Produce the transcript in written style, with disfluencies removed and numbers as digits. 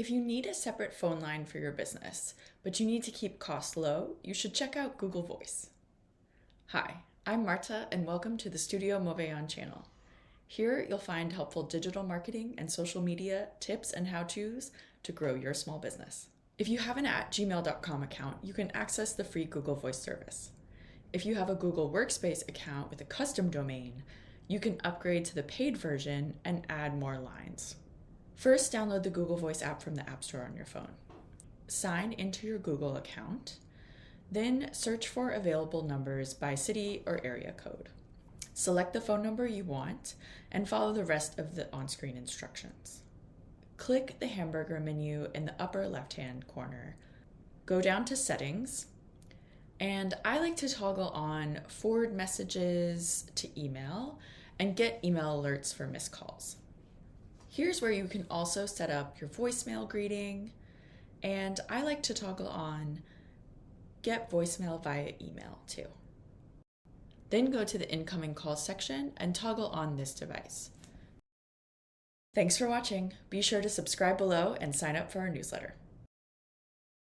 If you need a separate phone line for your business, but you need to keep costs low, you should check out Google Voice. Hi, I'm Marta and welcome to the Studio Movellan channel. Here you'll find helpful digital marketing and social media tips and how-tos to grow your small business. If you have an @gmail.com account, you can access the free Google Voice service. If you have a Google Workspace account with a custom domain, you can upgrade to the paid version and add more lines. First, download the Google Voice app from the App Store on your phone. Sign into your Google account, then search for available numbers by city or area code. Select the phone number you want and follow the rest of the on-screen instructions. Click the hamburger menu in the upper left-hand corner. Go down to Settings, and I like to toggle on forward messages to email and get email alerts for missed calls. Here's where you can also set up your voicemail greeting, and I like to toggle on get voicemail via email too. Then go to the incoming calls section and toggle on this device. Thanks for watching. Be sure to subscribe below and sign up for our newsletter.